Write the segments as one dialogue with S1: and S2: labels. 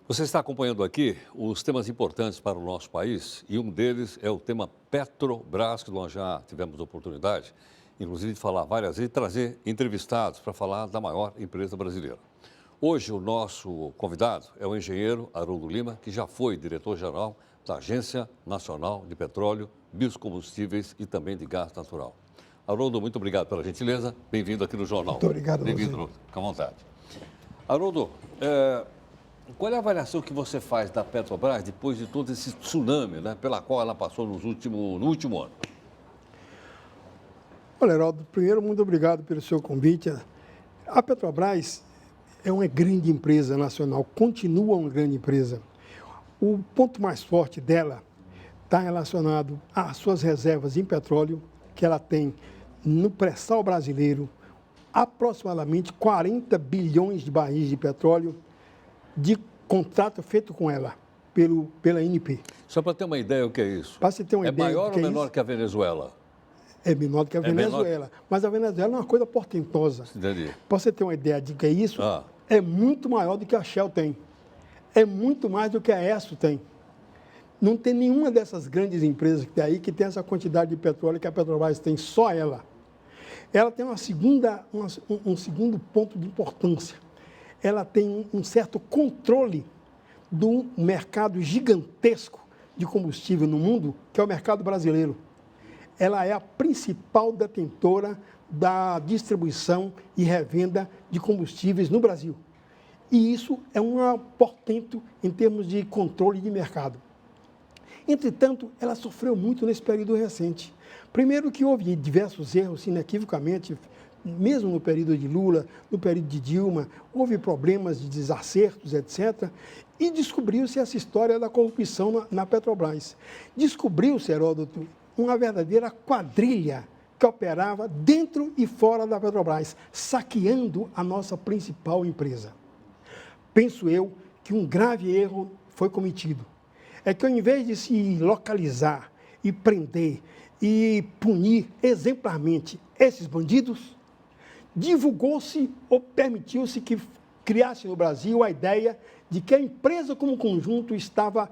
S1: Você está acompanhando aqui os temas importantes para o nosso país e um deles é o tema Petrobras, que nós já tivemos oportunidade, inclusive, de falar várias vezes e trazer entrevistados para falar da maior empresa brasileira. Hoje, o nosso convidado é o engenheiro Haroldo Lima, que já foi diretor-geral da Agência Nacional de Petróleo, Biocombustíveis e também de Gás Natural. Haroldo, muito obrigado pela gentileza. Bem-vindo aqui no Jornal.
S2: Muito obrigado a você.
S1: Bem-vindo, fica à vontade. Haroldo, qual é a avaliação que você faz da Petrobras depois de todo esse tsunami, né, pela qual ela passou no último ano?
S2: Olha, Heraldo, primeiro, muito obrigado pelo seu convite. A Petrobras é uma grande empresa nacional, continua uma grande empresa. O ponto mais forte dela está relacionado às suas reservas em petróleo, que ela tem no pré-sal brasileiro aproximadamente 40 bilhões de barris de petróleo de contrato feito com ela, pela ANP.
S1: Só para ter uma ideia o que é isso.
S2: Para você ter uma ideia
S1: maior
S2: do que
S1: ou
S2: é
S1: menor
S2: isso,
S1: que a Venezuela?
S2: é menor do que a Venezuela. Mas a Venezuela é uma coisa portentosa.
S1: Entendi.
S2: Para você ter uma ideia de que é isso,
S1: Ah.
S2: é muito maior do que a Shell tem. É muito mais do que a Esso tem. Não tem nenhuma dessas grandes empresas que tem aí que tem essa quantidade de petróleo que a Petrobras tem, só ela. Ela tem um segundo ponto de importância. Ela tem um certo controle do mercado gigantesco de combustível no mundo, que é o mercado brasileiro. Ela é a principal detentora da distribuição e revenda de combustíveis no Brasil. E isso é um portento em termos de controle de mercado. Entretanto, ela sofreu muito nesse período recente. Primeiro que houve diversos erros, inequivocamente, mesmo no período de Lula, no período de Dilma, houve problemas de desacertos, etc. E descobriu-se essa história da corrupção na Petrobras. Descobriu-se, Heródoto, uma verdadeira quadrilha que operava dentro e fora da Petrobras, saqueando a nossa principal empresa. Penso eu que um grave erro foi cometido. É que ao invés de se localizar e prender e punir exemplarmente esses bandidos, divulgou-se ou permitiu-se que criasse no Brasil a ideia de que a empresa como conjunto estava,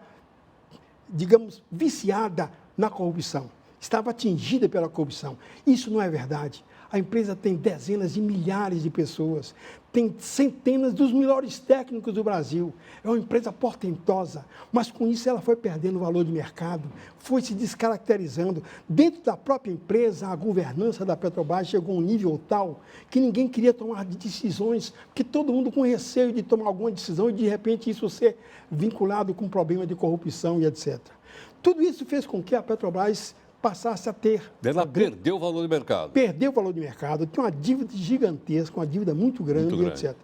S2: digamos, viciada na corrupção, estava atingida pela corrupção. Isso não é verdade. A empresa tem dezenas de milhares de pessoas, tem centenas dos melhores técnicos do Brasil. É uma empresa portentosa, mas com isso ela foi perdendo valor de mercado, foi se descaracterizando. Dentro da própria empresa, a governança da Petrobras chegou a um nível tal que ninguém queria tomar decisões, porque todo mundo com receio de tomar alguma decisão e, de repente, isso ser vinculado com problema de corrupção e etc. Tudo isso fez com que a Petrobras passasse a ter...
S1: Ela perdeu o valor de mercado.
S2: Perdeu o valor de mercado, tem uma dívida gigantesca, uma dívida muito grande, etc.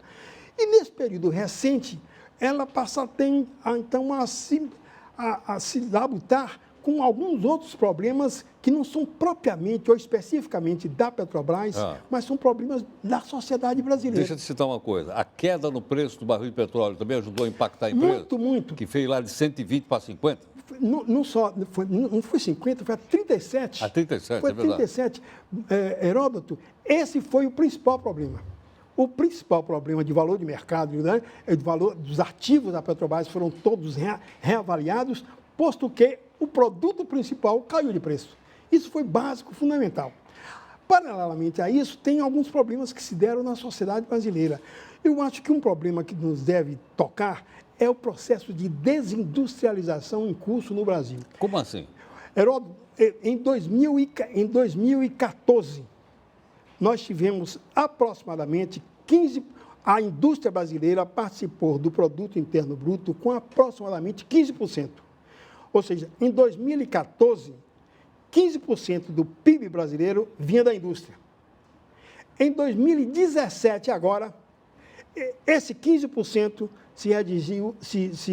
S2: E nesse período recente, ela passa a se labutar com alguns outros problemas que não são propriamente ou especificamente da Petrobras, mas são problemas da sociedade brasileira.
S1: Deixa eu te citar uma coisa. A queda no preço do barril de petróleo também ajudou a impactar a empresa?
S2: Muito, muito.
S1: Que fez lá de 120 para 50?
S2: Não foi 50, foi a 37.
S1: A 37,
S2: foi
S1: é verdade.
S2: 37. Heródoto, esse foi o principal problema. O principal problema de valor de mercado, né, de valor dos ativos da Petrobras foram todos reavaliados, posto que o produto principal caiu de preço. Isso foi básico, fundamental. Paralelamente a isso, tem alguns problemas que se deram na sociedade brasileira. Eu acho que um problema que nos deve tocar é o processo de desindustrialização em curso no Brasil.
S1: Como assim?
S2: Heródoto, em 2014, nós tivemos aproximadamente 15%, a indústria brasileira participou do produto interno bruto com aproximadamente 15%. Ou seja, em 2014, 15% do PIB brasileiro vinha da indústria. Em 2017, agora, esse 15% se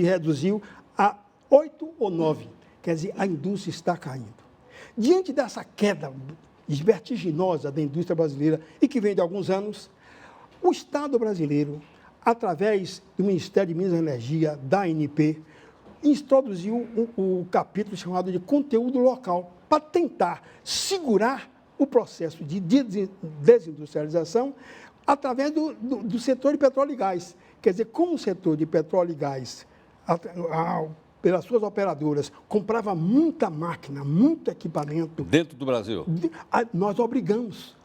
S2: reduziu a 8 ou 9. Quer dizer, a indústria está caindo. Diante dessa queda vertiginosa da indústria brasileira e que vem de alguns anos, o Estado brasileiro, através do Ministério de Minas e Energia, da ANP, introduziu o capítulo chamado de conteúdo local para tentar segurar o processo de desindustrialização através do setor de petróleo e gás. Quer dizer, como o setor de petróleo e gás pelas suas operadoras, comprava muita máquina, muito equipamento.
S1: Dentro do Brasil?
S2: Nós obrigamos.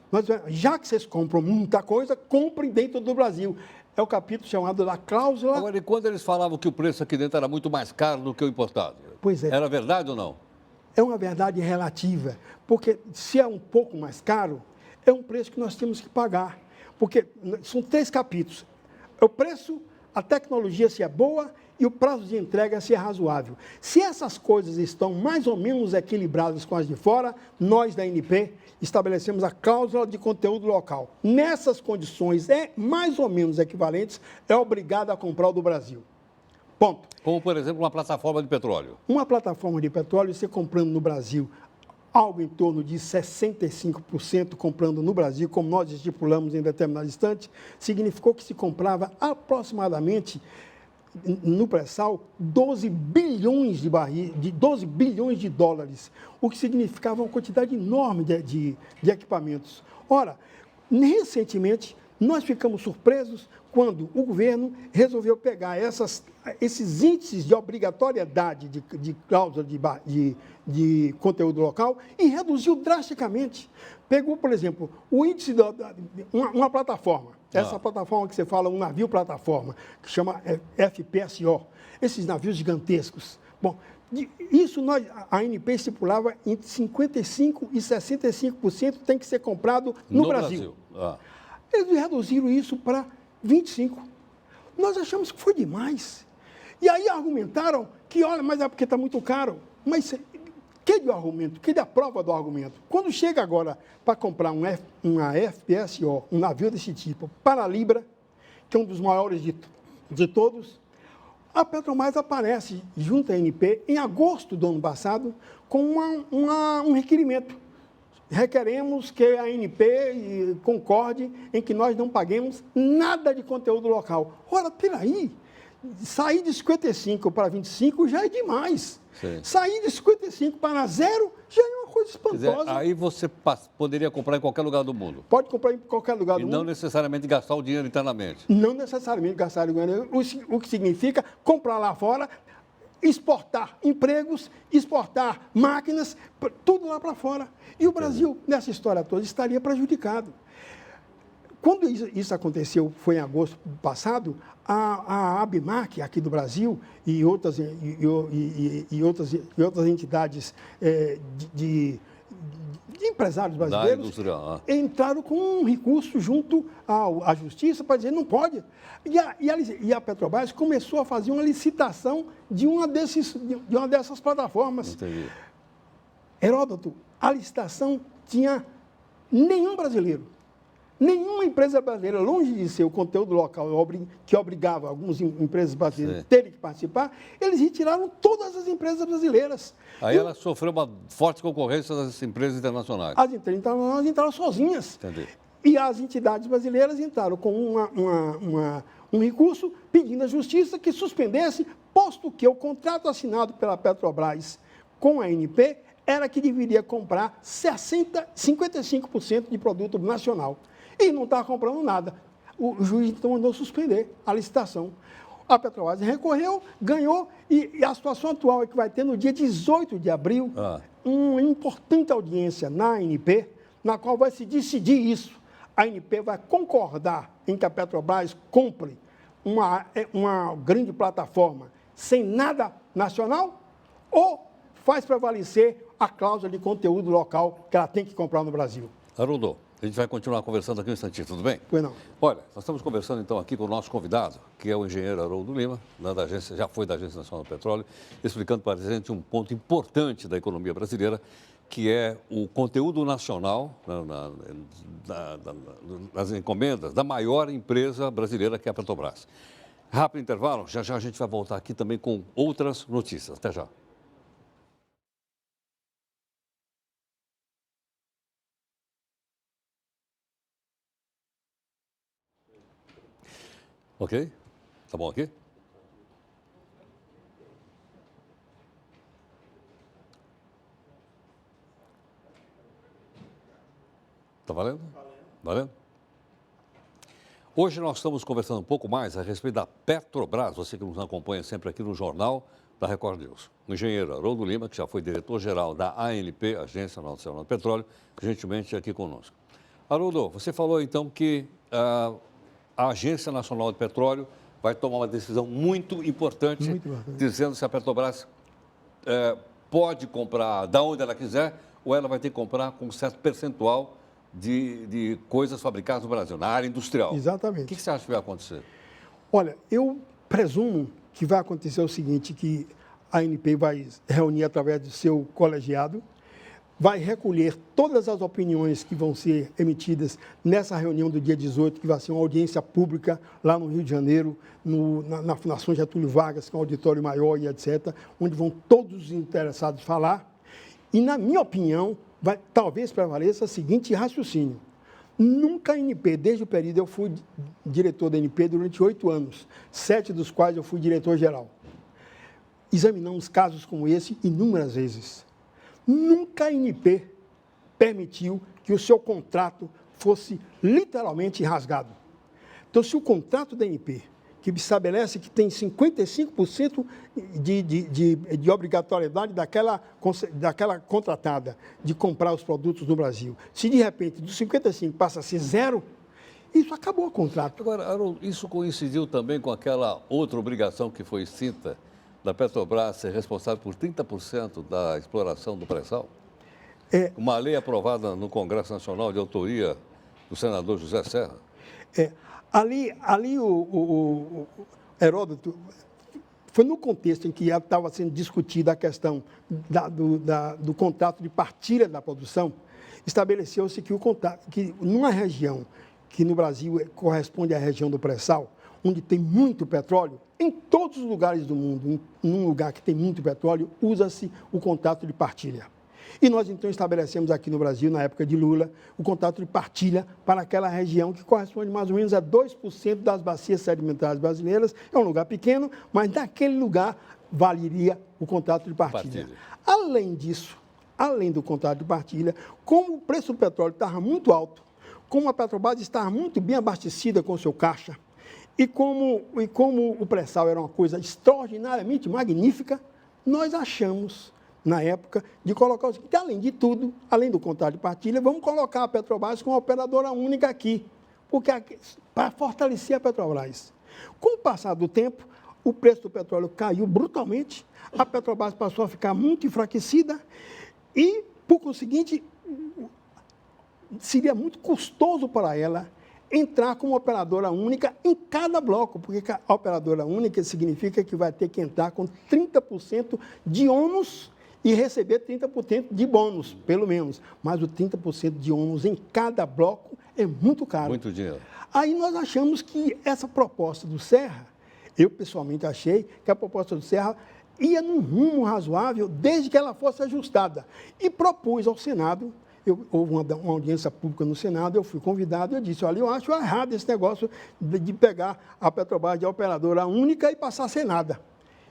S2: Já que vocês compram muita coisa, comprem dentro do Brasil. É o capítulo chamado da cláusula...
S1: Agora, e quando eles falavam que o preço aqui dentro era muito mais caro do que o importado?
S2: Pois é.
S1: Era verdade ou não?
S2: É uma verdade relativa, porque se é um pouco mais caro, é um preço que nós temos que pagar. Porque são 3 capítulos. É o preço, a tecnologia se é boa e o prazo de entrega se é razoável. Se essas coisas estão mais ou menos equilibradas com as de fora, nós da ANP estabelecemos a cláusula de conteúdo local. Nessas condições mais ou menos equivalentes, é obrigado a comprar o do Brasil. Ponto.
S1: Como, por exemplo, uma plataforma de petróleo.
S2: Uma plataforma de petróleo, você comprando no Brasil algo em torno de 65% comprando no Brasil, como nós estipulamos em determinado instante, significou que se comprava aproximadamente, no pré-sal, 12 bilhões de dólares, o que significava uma quantidade enorme de equipamentos. Ora, recentemente, nós ficamos surpresos quando o governo resolveu pegar esses índices de obrigatoriedade de cláusula de conteúdo local e reduziu drasticamente. Pegou, por exemplo, o índice de uma plataforma, essa plataforma que você fala, um navio plataforma, que chama FPSO, esses navios gigantescos. Bom, isso a ANP estipulava entre 55% e 65% tem que ser comprado no Brasil. Eles reduziram isso para 25%. Nós achamos que foi demais. E aí argumentaram que, olha, mas é porque está muito caro. Mas que de argumento? Que da prova do argumento? Quando chega agora para comprar uma FPSO, um navio desse tipo, para a Libra, que é um dos maiores de todos, a Petrobras aparece junto à ANP em agosto do ano passado com um requerimento. Requeremos que a ANP concorde em que nós não paguemos nada de conteúdo local. Ora, peraí, sair de 55 para 25 já é demais. Sim. Sair de 55 para 0 já é uma coisa espantosa.
S1: Quer dizer, aí você poderia comprar em qualquer lugar do mundo.
S2: Pode comprar em qualquer lugar do mundo.
S1: E não necessariamente gastar o dinheiro internamente.
S2: Não necessariamente gastar o dinheiro, o que significa comprar lá fora, exportar empregos, exportar máquinas, tudo lá para fora. E o Brasil, nessa história toda, estaria prejudicado. Quando isso aconteceu, foi em agosto passado, a ABMAC aqui do Brasil e outras entidades de empresários brasileiros entraram com um recurso junto à Justiça para dizer não pode. E a Petrobras começou a fazer uma licitação de uma dessas plataformas.
S1: Entendi.
S2: Heródoto, a licitação tinha nenhum brasileiro. Nenhuma empresa brasileira, longe de ser o conteúdo local que obrigava algumas empresas brasileiras a terem que participar, eles retiraram todas as empresas brasileiras.
S1: Aí ela sofreu uma forte concorrência das empresas internacionais.
S2: As empresas internacionais entraram sozinhas.
S1: Entendi.
S2: E as entidades brasileiras entraram com um recurso pedindo à Justiça que suspendesse, posto que o contrato assinado pela Petrobras com a ANP era que deveria comprar 55% de produto nacional. E não estava comprando nada. O juiz então mandou suspender a licitação. A Petrobras recorreu, ganhou, e a situação atual é que vai ter no dia 18 de abril uma importante audiência na ANP, na qual vai se decidir isso. A ANP vai concordar em que a Petrobras compre uma grande plataforma sem nada nacional ou faz prevalecer a cláusula de conteúdo local que ela tem que comprar no Brasil.
S1: Haroldo, a gente vai continuar conversando aqui um instantinho, tudo bem?
S2: Pois não.
S1: Olha, nós estamos conversando então aqui com o nosso convidado, que é o engenheiro Haroldo Lima, da agência, já foi da Agência Nacional do Petróleo, explicando para a gente um ponto importante da economia brasileira, que é o conteúdo nacional nas encomendas da maior empresa brasileira, que é a Petrobras. Rápido intervalo, já já a gente vai voltar aqui também com outras notícias. Até já. Ok? Tá bom aqui? Tá valendo? Valendo? Hoje nós estamos conversando um pouco mais a respeito da Petrobras, você que nos acompanha sempre aqui no Jornal da Record News. O engenheiro Haroldo Lima, que já foi diretor-geral da ANP, Agência Nacional do Petróleo, gentilmente aqui conosco. Haroldo, você falou então que a Agência Nacional do Petróleo vai tomar uma decisão muito importante, dizendo se a Petrobras pode comprar da onde ela quiser ou ela vai ter que comprar com um certo percentual de coisas fabricadas no Brasil, na área industrial.
S2: Exatamente.
S1: O que você acha que vai acontecer?
S2: Olha, eu presumo que vai acontecer o seguinte, que a ANP vai reunir através do seu colegiado, vai recolher todas as opiniões que vão ser emitidas nessa reunião do dia 18, que vai ser uma audiência pública lá no Rio de Janeiro, na Fundação Getúlio Vargas, que é um auditório maior e etc., onde vão todos os interessados falar. E, na minha opinião, talvez prevaleça o seguinte raciocínio. Nunca a ANP, desde o período, eu fui diretor da ANP durante 8 anos, 7 dos quais eu fui diretor-geral. Examinamos casos como esse inúmeras vezes. Nunca a ANP permitiu que o seu contrato fosse literalmente rasgado. Então, se o contrato da ANP, que estabelece que tem 55% de obrigatoriedade daquela contratada de comprar os produtos no Brasil, se de repente dos 55% passa a ser 0%, isso acabou o contrato.
S1: Agora, Haroldo, isso coincidiu também com aquela outra obrigação que foi extinta da Petrobras ser responsável por 30% da exploração do pré-sal? Uma lei aprovada no Congresso Nacional de autoria do senador José Serra?
S2: Ali o Heródoto, foi no contexto em que estava sendo discutida a questão do contrato de partilha da produção, estabeleceu-se que numa região que no Brasil corresponde à região do pré-sal, onde tem muito petróleo, em todos os lugares do mundo, em um lugar que tem muito petróleo, usa-se o contrato de partilha. E nós, então, estabelecemos aqui no Brasil, na época de Lula, o contrato de partilha para aquela região que corresponde mais ou menos a 2% das bacias sedimentares brasileiras. É um lugar pequeno, mas naquele lugar valeria o contrato de partilha. Além disso, além do contrato de partilha, como o preço do petróleo estava muito alto, como a Petrobras estava muito bem abastecida com o seu caixa, e como o pré-sal era uma coisa extraordinariamente magnífica, nós achamos, na época, de colocar o seguinte: além de tudo, além do contrato de partilha, vamos colocar a Petrobras como operadora única aqui, para fortalecer a Petrobras. Com o passar do tempo, o preço do petróleo caiu brutalmente, a Petrobras passou a ficar muito enfraquecida e, por conseguinte, seria muito custoso para ela entrar como operadora única em cada bloco, porque a operadora única significa que vai ter que entrar com 30% de ônus e receber 30% de bônus, pelo menos. Mas o 30% de ônus em cada bloco é muito caro.
S1: Muito dinheiro.
S2: Aí nós achamos que essa proposta do Serra, eu pessoalmente achei que a proposta do Serra ia num rumo razoável desde que ela fosse ajustada. E propus ao Senado. Houve uma audiência pública no Senado, eu fui convidado e eu disse: olha, eu acho errado esse negócio de pegar a Petrobras de operadora única e passar a ser nada.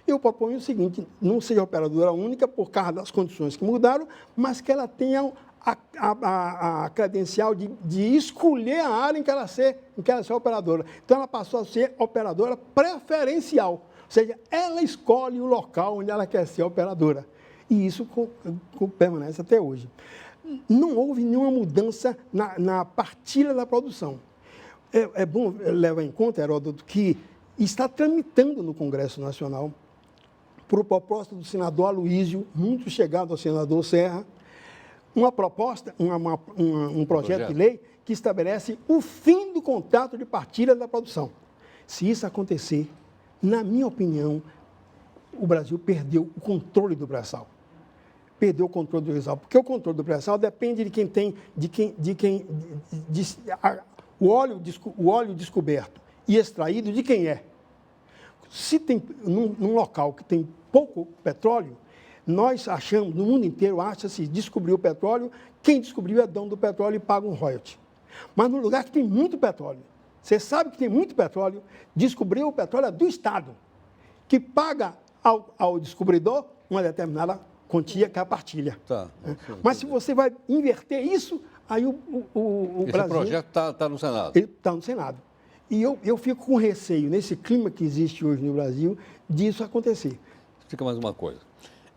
S2: Eu proponho o seguinte: não seja operadora única por causa das condições que mudaram, mas que ela tenha a credencial de escolher a área em que ela ser operadora. Então, ela passou a ser operadora preferencial, ou seja, ela escolhe o local onde ela quer ser operadora. E isso permanece até hoje. Não houve nenhuma mudança na partilha da produção. É bom levar em conta, Heródoto, que está tramitando no Congresso Nacional, por proposta do senador Aloísio, muito chegado ao senador Serra, uma proposta, um projeto de lei que estabelece o fim do contrato de partilha da produção. Se isso acontecer, na minha opinião, o Brasil perdeu o controle do pré-sal. Perdeu o controle do pré-sal, porque o controle do pré-sal depende de quem tem, o óleo descoberto e extraído de quem é. Se tem, num local que tem pouco petróleo, nós achamos, no mundo inteiro, acha-se descobriu o petróleo, quem descobriu é dono do petróleo e paga um royalty. Mas no lugar que tem muito petróleo, você sabe que tem muito petróleo, descobriu o petróleo é do Estado, que paga ao descobridor uma determinada quantia que é a partilha.
S1: Tá,
S2: mas se você vai inverter isso, aí o
S1: Esse
S2: Brasil...
S1: projeto está no Senado?
S2: Ele está no Senado. E eu fico com receio, nesse clima que existe hoje no Brasil, disso acontecer.
S1: Fica mais uma coisa.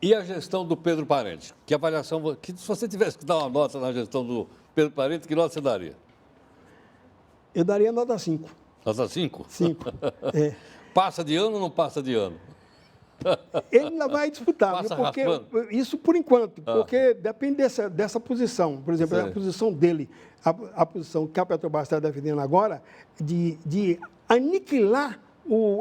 S1: E a gestão do Pedro Parente? Que avaliação, que se você tivesse que dar uma nota na gestão do Pedro Parente, que nota você daria?
S2: Eu daria nota 5.
S1: Nota 5?
S2: 5. É.
S1: Passa de ano ou não passa de ano?
S2: Ele ainda vai disputar,
S1: Passa
S2: porque
S1: raspando.
S2: isso por enquanto, porque depende dessa posição. Por exemplo,
S1: Sei.
S2: a posição dele, a posição que a Petrobras está defendendo agora, de aniquilar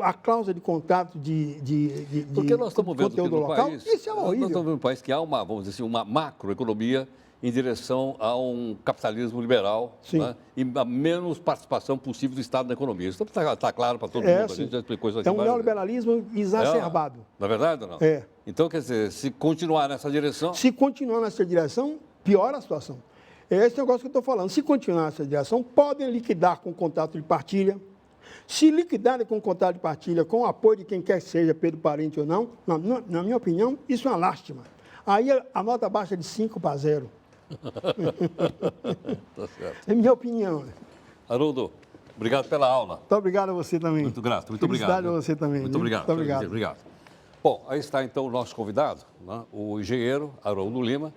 S2: a cláusula de contrato de
S1: Porque nós estamos vendo que
S2: conteúdo
S1: no
S2: local,
S1: país,
S2: isso é
S1: nós
S2: horrível.
S1: estamos vendo no país que há uma, vamos dizer assim, uma macroeconomia em direção a um capitalismo liberal,
S2: Sim.
S1: né? E a menos participação possível do Estado na economia. Isso está claro para todo
S2: É,
S1: mundo, a gente
S2: sim.
S1: já explicou isso aqui
S2: É um
S1: várias vezes.
S2: neoliberalismo exacerbado.
S1: Na verdade ou não?
S2: É.
S1: Então, quer dizer, se continuar nessa direção,
S2: Se continuar nessa direção, piora a situação. É esse negócio que eu estou falando. Se continuar nessa direção, podem liquidar com contrato de partilha. Se liquidarem com contrato de partilha, com o apoio de quem quer que seja, Pedro Parente ou não, na minha opinião, isso é uma lástima. Aí a nota baixa de 5 para 0.
S1: tá certo.
S2: É minha opinião.
S1: Haroldo, obrigado pela aula.
S2: Muito obrigado a você também.
S1: Muito grato, muito obrigado.
S2: Felicidade a você também.
S1: Muito
S2: viu?
S1: obrigado.
S2: Muito obrigado.
S1: Obrigado. Bom, aí está então o nosso convidado, né, o engenheiro Haroldo Lima,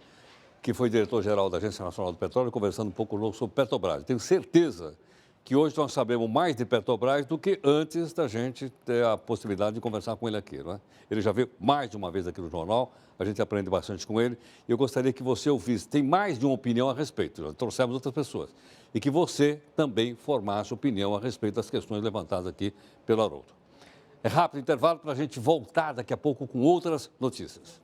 S1: que foi diretor-geral da Agência Nacional do Petróleo, conversando um pouco conosco sobre Petrobras. Tenho certeza que hoje nós sabemos mais de Petrobras do que antes da gente ter a possibilidade de conversar com ele aqui, não é? Ele já veio mais de uma vez aqui no jornal, a gente aprende bastante com ele, e eu gostaria que você ouvisse, tem mais de uma opinião a respeito, já trouxemos outras pessoas, e que você também formasse opinião a respeito das questões levantadas aqui pelo Haroldo. É rápido intervalo para a gente voltar daqui a pouco com outras notícias.